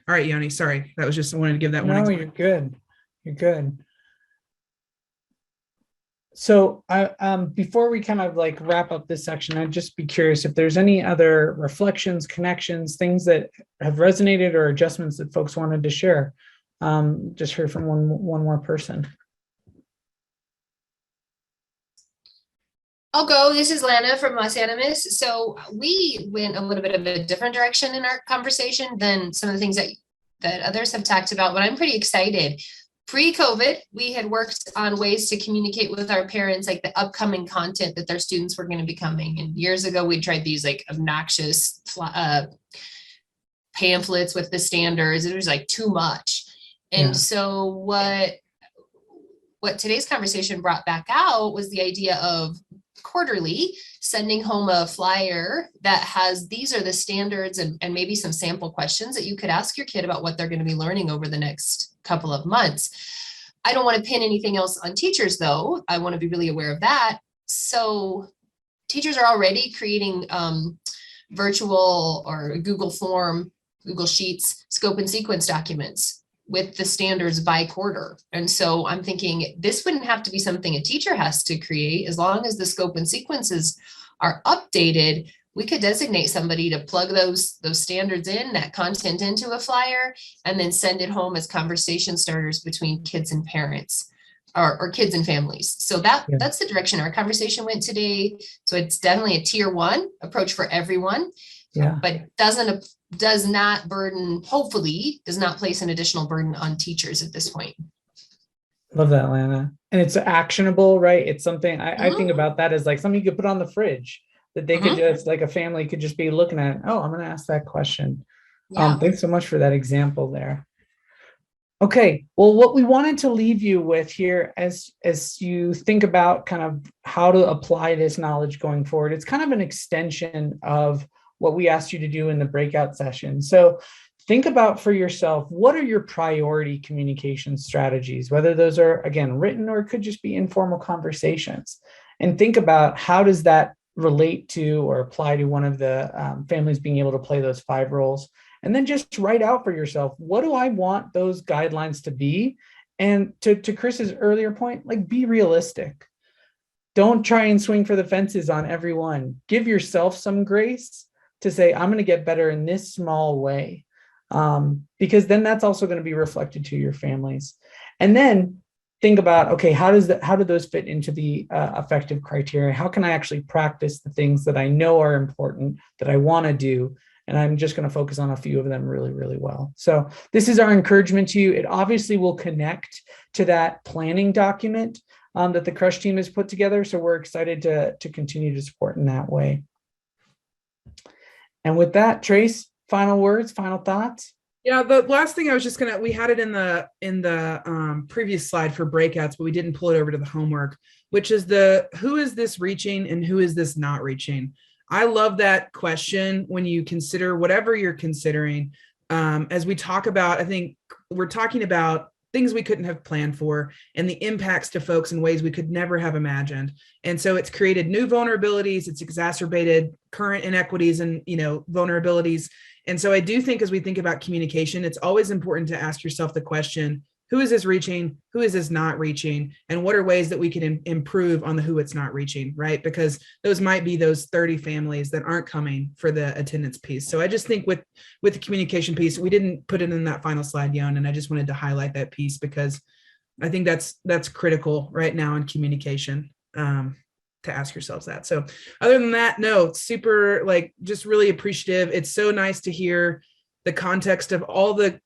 right, Yoni, sorry. That was just, I wanted to give that one No, example. you're good. You're good. So before we kind of like wrap up this section, I'd just be curious if there's any other reflections, connections, things that have resonated or adjustments that folks wanted to share. Just heard from one more person. I'll go. This is Lana from Los Animas. So we went a little bit of a different direction in our conversation than some of the things that others have talked about, but I'm pretty excited. Pre-COVID, we had worked on ways to communicate with our parents, like the upcoming content that their students were going to be coming. And years ago, we tried these like obnoxious pamphlets with the standards. It was like too much. And so what today's conversation brought back out was the idea of quarterly sending home a flyer that has, these are the standards and maybe some sample questions that you could ask your kid about what they're going to be learning over the next couple of months. I don't want to pin anything else on teachers though. I want to be really aware of that. So teachers are already creating virtual or Google form, Google Sheets, scope and sequence documents with the standards by quarter. And so I'm thinking this wouldn't have to be something a teacher has to create. As long as the scope and sequences are updated, we could designate somebody to plug those standards in, that content into a flyer, and then send it home as conversation starters between kids and parents or kids and families. So that's the direction our conversation went today. So it's definitely a tier 1 approach for everyone, but does not burden, hopefully does not place an additional burden on teachers at this point. Love that, Lana. And it's actionable, right? It's something I think about that as like something you could put on the fridge that they could just, like a family could just be looking at, oh, I'm going to ask that question. Thanks so much for that example there. Okay, well, what we wanted to leave you with here as you think about kind of how to apply this knowledge going forward, it's kind of an extension of what we asked you to do in the breakout session. So think about for yourself, what are your priority communication strategies, whether those are, again, written or it could just be informal conversations. And think about how does that relate to or apply to one of the families being able to play those 5 roles. And then just write out for yourself, what do I want those guidelines to be? And to Chris's earlier point, like, be realistic. Don't try and swing for the fences on everyone. Give yourself some grace to say, I'm going to get better in this small way. Because then that's also going to be reflected to your families. And then think about, okay, how do those fit into the effective criteria? How can I actually practice the things that I know are important, that I want to do? And I'm just going to focus on a few of them really, really well. So this is our encouragement to you. It obviously will connect to that planning document that the Crush team has put together. So we're excited to continue to support in that way. And with that, Trace, final words, final thoughts? Yeah, the last thing I was just we had it in the previous slide for breakouts, but we didn't pull it over to the homework, which is who is this reaching and who is this not reaching? I love that question when you consider whatever you're considering. As we talk about, I think we're talking about things we couldn't have planned for and the impacts to folks in ways we could never have imagined. And so it's created new vulnerabilities, it's exacerbated current inequities and, vulnerabilities. And so I do think as we think about communication, it's always important to ask yourself the question, who is this reaching? Who is this not reaching? And what are ways that we can improve on the who it's not reaching, right? Because those might be those 30 families that aren't coming for the attendance piece. So I just think with the communication piece, we didn't put it in that final slide, Yon, and I just wanted to highlight that piece because I think that's critical right now in communication, to ask yourselves that. So other than that, no, super, just really appreciative. It's so nice to hear the context of all the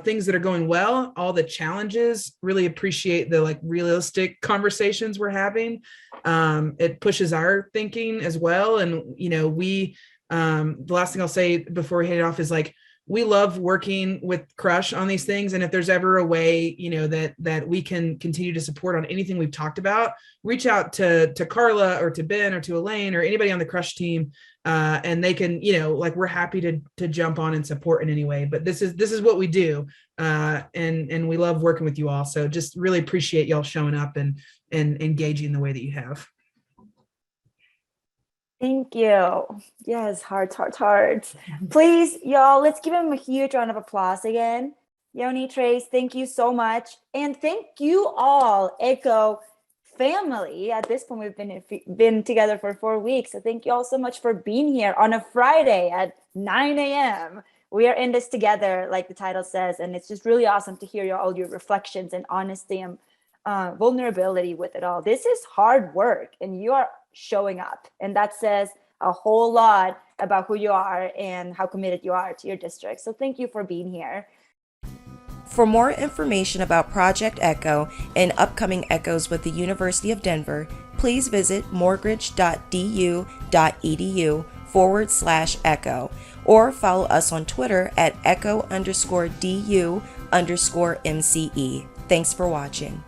things that are going well, all the challenges. Really appreciate the realistic conversations we're having. It pushes our thinking as well. And we the last thing I'll say before we head it off is we love working with Crush on these things. And if there's ever a way, that we can continue to support on anything we've talked about, reach out to Carla or to Ben or to Elaine or anybody on the Crush team. And they can, we're happy to jump on and support in any way, but this is what we do. And we love working with you all. So just really appreciate y'all showing up and engaging the way that you have. Thank you. Yes, hearts. Please, y'all, let's give him a huge round of applause again. Yoni, Trace, thank you so much. And thank you all, ECHO family. At this point, we've been together for 4 weeks. So thank you all so much for being here on a Friday at 9 a.m. We are in this together, like the title says, and it's just really awesome to hear all your reflections and honesty and vulnerability with it all. This is hard work, and you are showing up, and that says a whole lot about who you are and how committed you are to your district. So thank you for being here. For more information about Project ECHO and upcoming ECHOs with the University of Denver, please visit mortgage.du.edu/ECHO or follow us on Twitter at ECHO_DU_MCE. Thanks for watching.